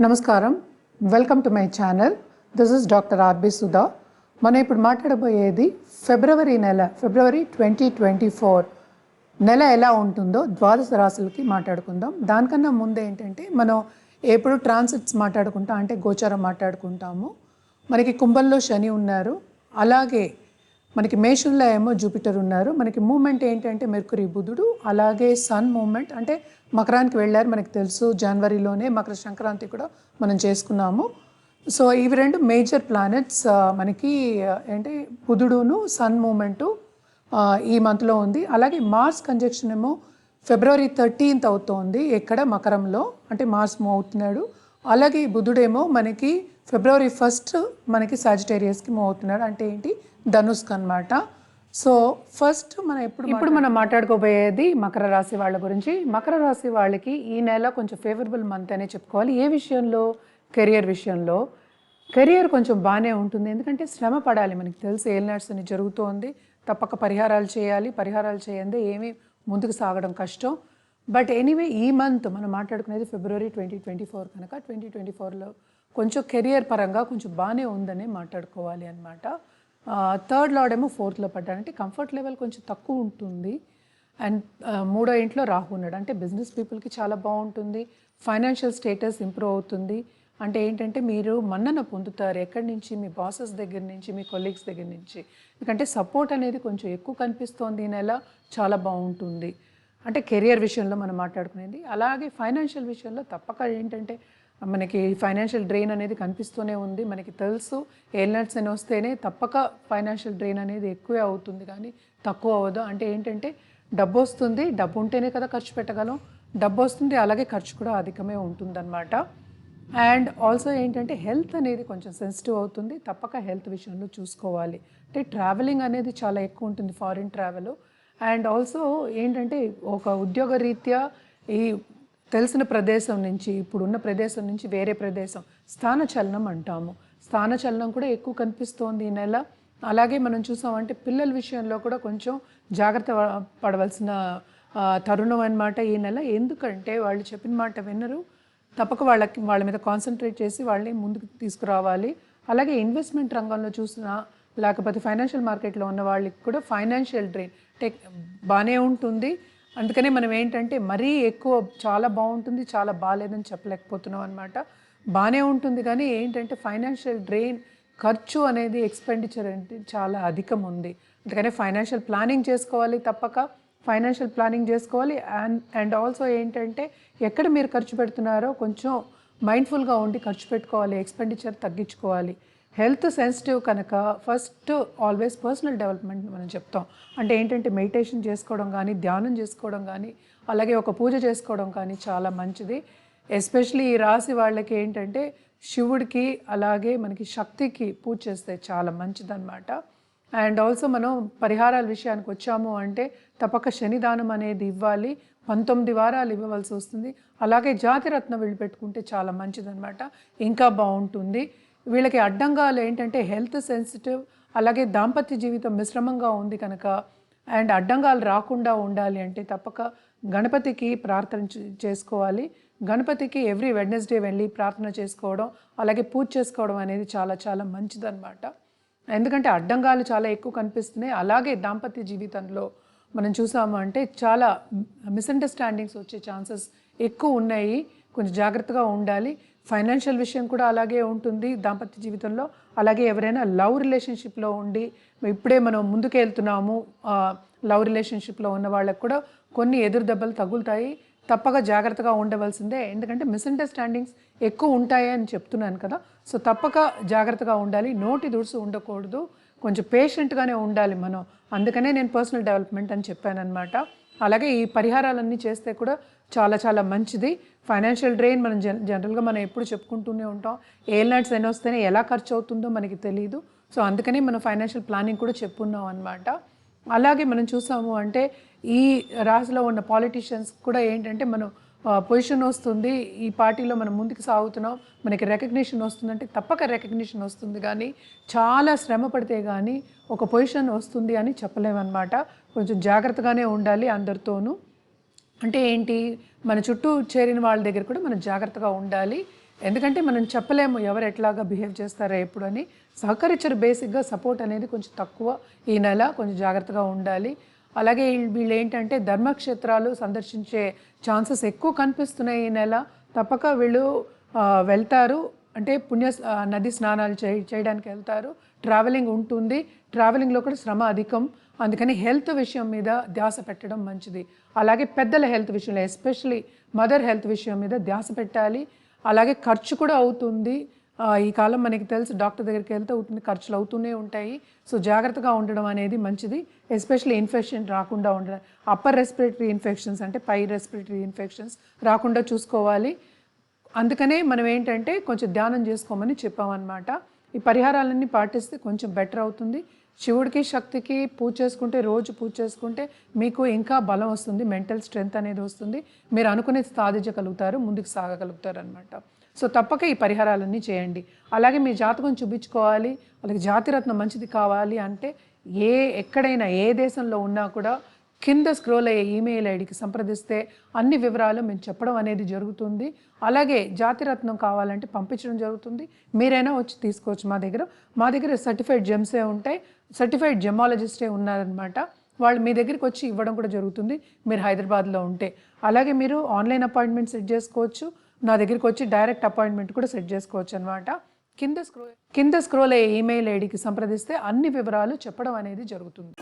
నమస్కారం, welcome to my channel. This is doctor R B Sudha. మనం ఇప్పుడు మాట్లాడబోయేది ఫిబ్రవరి 2024 నెల ఎలా ఉంటుందో ద్వాదశ రాశులకి మాట్లాడుకుందాం. దానికన్నా ముందు ఏంటంటే మనం ఎప్పుడు ట్రాన్సిట్స్ మాట్లాడుకుంటాం అంటే గోచారం మాట్లాడుకుంటాము. మనకి కుంభంలో శని ఉన్నారు, అలాగే మనకి మేషంలో ఏమో జూపిటర్ ఉన్నారు. మనకి మూమెంట్ ఏంటంటే మెర్కురీ బుధుడు, అలాగే సన్ మూమెంట్ అంటే మకరానికి వెళ్ళారు. మనకి తెలుసు జనవరిలోనే మకర సంక్రాంతి కూడా మనం చేసుకున్నాము. సో ఇవి రెండు మేజర్ ప్లానెట్స్ మనకి ఏంటి బుధుడును సన్ మూమెంటు ఈ మంత్లో ఉంది. అలాగే మార్స్ కంజక్షన్ ఏమో ఫిబ్రవరి 13th అవుతోంది ఇక్కడ మకరంలో, అంటే మార్స్ మూవ్ అవుతున్నాడు. అలాగే బుధుడేమో మనకి ఫిబ్రవరి 1st మనకి సాజిటేరియస్కి మూవ్ అవుతున్నాడు, అంటే ఏంటి ధనుస్క్ అనమాట. సో ఫస్ట్ మనం ఇప్పుడు మనం మాట్లాడుకోబోయేది మకర రాశి వాళ్ళ గురించి. మకర రాశి వాళ్ళకి ఈ నెల కొంచెం ఫేవరబుల్ మంత్ అనే చెప్పుకోవాలి. ఏ విషయంలో? కెరియర్ విషయంలో. కెరియర్ కొంచెం బాగానే ఉంటుంది, ఎందుకంటే శ్రమ పడాలి. మనకి తెలిసి ఏలినాడ్స్ అని జరుగుతోంది, తప్పక పరిహారాలు చేయాలి. పరిహారాలు చేయందే ఏమీ ముందుకు సాగడం కష్టం. బట్ ఎనీవే ఈ మంత్ మనం మాట్లాడుకునేది ఫిబ్రవరి 2024 కనుక 2024లో కొంచెం కెరియర్ పరంగా కొంచెం బాగానే ఉందని మాట్లాడుకోవాలి అనమాట. థర్డ్ లార్డ్ ఏమో 4th పడ్డాడంటే కంఫర్ట్ లెవెల్ కొంచెం తక్కువ ఉంటుంది. అండ్ మూడో ఇంట్లో రాహు ఉన్నాడు, అంటే బిజినెస్ పీపుల్కి చాలా బాగుంటుంది. ఫైనాన్షియల్ స్టేటస్ ఇంప్రూవ్ అవుతుంది. అంటే ఏంటంటే మీరు మన్నన పొందుతారు ఎక్కడి నుంచి, మీ బాసెస్ దగ్గర నుంచి, మీ కొలీగ్స్ దగ్గర నుంచి. ఎందుకంటే సపోర్ట్ అనేది కొంచెం ఎక్కువ కనిపిస్తోంది ఈ నెల, చాలా బాగుంటుంది. అంటే కెరియర్ విషయంలో మనం మాట్లాడుకునేది. అలాగే ఫైనాన్షియల్ విషయంలో తప్పక ఏంటంటే మనకి ఫైనాన్షియల్ డ్రెయిన్ అనేది కనిపిస్తూనే ఉంది. మనకి తెలుసు ఏలినాడ్స్ అని వస్తేనే తప్పక ఫైనాన్షియల్ డ్రెయిన్ అనేది ఎక్కువే అవుతుంది, కానీ తక్కువ అవ్వదు. అంటే ఏంటంటే డబ్బు వస్తుంది, డబ్బు ఉంటేనే కదా ఖర్చు పెట్టగలం. డబ్బు వస్తుంది, అలాగే ఖర్చు కూడా అధికమే ఉంటుందన్నమాట. అండ్ ఆల్సో ఏంటంటే హెల్త్ అనేది కొంచెం సెన్సిటివ్ అవుతుంది, తప్పక హెల్త్ విషయంలో చూసుకోవాలి. అంటే ట్రావెలింగ్ అనేది చాలా ఎక్కువ ఉంటుంది, ఫారిన్ ట్రావెల్. అండ్ ఆల్సో ఏంటంటే ఒక ఉద్యోగ రీత్యా ఈ తెలిసిన ప్రదేశం నుంచి ఇప్పుడున్న ప్రదేశం నుంచి వేరే ప్రదేశం స్థానచలనం అంటాము. స్థానచలనం కూడా ఎక్కువ కనిపిస్తోంది ఈ నెల. అలాగే మనం చూసామంటే పిల్లల విషయంలో కూడా కొంచెం జాగ్రత్త పడవలసిన తరుణం అన్నమాట ఈ నెల. ఎందుకంటే వాళ్ళు చెప్పిన మాట వినరు, తప్పక వాళ్ళ మీద కాన్సన్ట్రేట్ చేసి వాళ్ళని ముందుకు తీసుకురావాలి. అలాగే ఇన్వెస్ట్మెంట్ రంగంలో చూసినా లేకపోతే ఫైనాన్షియల్ మార్కెట్లో ఉన్న వాళ్ళకి కూడా ఫైనాన్షియల్ డ్రెయిన్ బాగానే ఉంటుంది. అందుకనే మనం ఏంటంటే మరీ ఎక్కువ చాలా బాగుంటుంది, చాలా బాగాలేదని చెప్పలేకపోతున్నాం అనమాట. బాగానే ఉంటుంది కానీ ఏంటంటే ఫైనాన్షియల్ డ్రెయిన్, ఖర్చు అనేది ఎక్స్పెండిచర్ అంటే చాలా అధికం ఉంది. అందుకనే ఫైనాన్షియల్ ప్లానింగ్ చేసుకోవాలి, తప్పక ఫైనాన్షియల్ ప్లానింగ్ చేసుకోవాలి. అండ్ ఆల్సో ఏంటంటే ఎక్కడ మీరు ఖర్చు పెడుతున్నారో కొంచెం మైండ్ఫుల్గా ఉండి ఖర్చు పెట్టుకోవాలి, ఎక్స్పెండిచర్ తగ్గించుకోవాలి. హెల్త్ సెన్సిటివ్ కనుక ఫస్ట్ ఆల్వేస్ పర్సనల్ డెవలప్మెంట్ మనం చెప్తాం. అంటే ఏంటంటే మెడిటేషన్ చేసుకోవడం కానీ, ధ్యానం చేసుకోవడం కానీ, అలాగే ఒక పూజ చేసుకోవడం కానీ చాలా మంచిది. ఎస్పెషలీ ఈ రాశి వాళ్ళకి ఏంటంటే శివుడికి అలాగే మనకి శక్తికి పూజ చేస్తే చాలా మంచిదన్నమాట. అండ్ ఆల్సో మనం పరిహారాల విషయానికి వచ్చాము అంటే తప్పక శనిదానం అనేది ఇవ్వాలి. 19 వారాలు ఇవ్వవలసి వస్తుంది. అలాగే జాతిరత్న వీళ్ళు పెట్టుకుంటే చాలా మంచిదన్నమాట, ఇంకా బాగుంటుంది. వీళ్ళకి అడ్డంగాలు ఏంటంటే హెల్త్ సెన్సిటివ్, అలాగే దాంపత్య జీవితం మిశ్రమంగా ఉంది కనుక. అండ్ అడ్డంగాలు రాకుండా ఉండాలి అంటే తప్పక గణపతికి ప్రార్థన చేసుకోవాలి. గణపతికి ఎవ్రీ వెడ్నెస్డే వెళ్ళి ప్రార్థన చేసుకోవడం, అలాగే పూజ చేసుకోవడం అనేది చాలా చాలా మంచిదన్నమాట. ఎందుకంటే అడ్డంగాలు చాలా ఎక్కువ కనిపిస్తున్నాయి. అలాగే దాంపత్య జీవితంలో మనం చూసాము అంటే చాలా మిస్అండర్స్టాండింగ్స్ వచ్చే ఛాన్సెస్ ఎక్కువ ఉన్నాయి, కొంచెం జాగ్రత్తగా ఉండాలి. ఫైనాన్షియల్ విషయం కూడా అలాగే ఉంటుంది దాంపత్య జీవితంలో. అలాగే ఎవరైనా లవ్ రిలేషన్షిప్లో ఉండి ఇప్పుడే మనం ముందుకు వెళ్తున్నాము, లవ్ రిలేషన్షిప్లో ఉన్న వాళ్ళకు కూడా కొన్ని ఎదురు దెబ్బలు తగులుతాయి, తప్పక జాగ్రత్తగా ఉండవలసిందే. ఎందుకంటే మిస్అండర్స్టాండింగ్స్ ఎక్కువ ఉంటాయి అని చెప్తున్నాను కదా. సో తప్పక జాగ్రత్తగా ఉండాలి, నోటి దుడుసు ఉండకూడదు, కొంచెం పేషెంట్గానే ఉండాలి మనం. అందుకనే నేను పర్సనల్ డెవలప్మెంట్ అని చెప్పాను అనమాట. అలాగే ఈ పరిహారాలన్నీ చేస్తే కూడా చాలా చాలా మంచిది. ఫైనాన్షియల్ డ్రెయిన్ మనం జనరల్గా మనం ఎప్పుడు చెప్పుకుంటూనే ఉంటాం. ఏలినాడ్స్ ఎన్ని వస్తేనే ఎలా ఖర్చు అవుతుందో మనకి తెలియదు. సో అందుకని మనం ఫైనాన్షియల్ ప్లానింగ్ కూడా చెప్పున్నాం అనమాట. అలాగే మనం చూసాము అంటే ఈ రాశిలో ఉన్న పాలిటీషియన్స్ కూడా ఏంటంటే మనం పొజిషన్ వస్తుంది, ఈ పార్టీలో మనం ముందుకు సాగుతున్నాం, మనకి రికగ్నిషన్ వస్తుందంటే తప్పక రికగ్నిషన్ వస్తుంది, కానీ చాలా శ్రమ పడితే కానీ ఒక పొజిషన్ వస్తుంది అని చెప్పలేమన్నమాట. కొంచెం జాగ్రత్తగానే ఉండాలి అందరితోనూ. అంటే ఏంటి, మన చుట్టూ చేరిన వాళ్ళ దగ్గర కూడా మనం జాగ్రత్తగా ఉండాలి. ఎందుకంటే మనం చెప్పలేము ఎవరు ఎట్లాగా బిహేవ్ చేస్తారో ఎప్పుడు అని. సహకరించరు, బేసిక్గా సపోర్ట్ అనేది కొంచెం తక్కువ ఈ నెల, కొంచెం జాగ్రత్తగా ఉండాలి. అలాగే వీళ్ళు ఏంటంటే ధర్మక్షేత్రాలు సందర్శించే ఛాన్సెస్ ఎక్కువ కనిపిస్తున్నాయి ఈ నెల. తప్పక వీళ్ళు వెళ్తారు, అంటే నది స్నానాలు చేయడానికి వెళ్తారు. ట్రావెలింగ్ ఉంటుంది, ట్రావెలింగ్లో కూడా శ్రమ అధికం. అందుకని హెల్త్ విషయం మీద ధ్యాస పెట్టడం మంచిది. అలాగే పెద్దల హెల్త్ విషయంలో, ఎస్పెషలీ మదర్ హెల్త్ విషయం మీద ధ్యాస పెట్టాలి. అలాగే ఖర్చు కూడా అవుతుంది. ఈ కాలం మనకి తెలుసు, డాక్టర్ దగ్గరికి వెళ్తే అవుతుంది, ఖర్చులు అవుతూనే ఉంటాయి. సో జాగ్రత్తగా ఉండడం అనేది మంచిది. ఎస్పెషల్లీ ఇన్ఫెక్షన్ రాకుండా ఉండడం, అప్పర్ రెస్పిరేటరీ ఇన్ఫెక్షన్స్ అంటే పై రెస్పిరేటరీ ఇన్ఫెక్షన్స్ రాకుండా చూసుకోవాలి. అందుకనే మనం ఏంటంటే కొంచెం ధ్యానం చేసుకోమని చెప్పామన్నమాట. ఈ పరిహారాలన్నీ పాటిస్తే కొంచెం బెటర్ అవుతుంది. శివుడికి శక్తికి పూజ చేసుకుంటే, రోజు పూజ చేసుకుంటే మీకు ఇంకా బలం వస్తుంది, మెంటల్ స్ట్రెంగ్త్ అనేది వస్తుంది. మీరు అనుకునేది సాధించగలుగుతారు, ముందుకు సాగగలుగుతారు అనమాట. సో తప్పక ఈ పరిహారాలన్నీ చేయండి. అలాగే మీ జాతకం చూపించుకోవాలి, అలాగే జాతిరత్నం మంచిది కావాలి అంటే ఎక్కడైనా ఏ దేశంలో ఉన్నా కూడా కింద స్క్రోల్ అయ్యే ఈమెయిల్ ఐడికి సంప్రదిస్తే అన్ని వివరాలు మేము చెప్పడం అనేది జరుగుతుంది. అలాగే జాతిరత్నం కావాలంటే పంపించడం జరుగుతుంది. మీరైనా వచ్చి తీసుకోవచ్చు మా దగ్గర సర్టిఫైడ్ జెమ్సే ఉంటాయి, సర్టిఫైడ్ జెమాలజిస్టే ఉన్నారనమాట. వాళ్ళు మీ దగ్గరికి వచ్చి ఇవ్వడం కూడా జరుగుతుంది మీరు హైదరాబాద్లో ఉంటే. అలాగే మీరు ఆన్లైన్ అపాయింట్మెంట్ సెట్ చేసుకోవచ్చు, నా దగ్గరికి వచ్చి డైరెక్ట్ అపాయింట్మెంట్ కూడా సెట్ చేసుకోవచ్చు అనమాట. కింద స్క్రోల్ అయ్యే ఈమెయిల్ ఐడికి సంప్రదిస్తే అన్ని వివరాలు చెప్పడం అనేది జరుగుతుంది.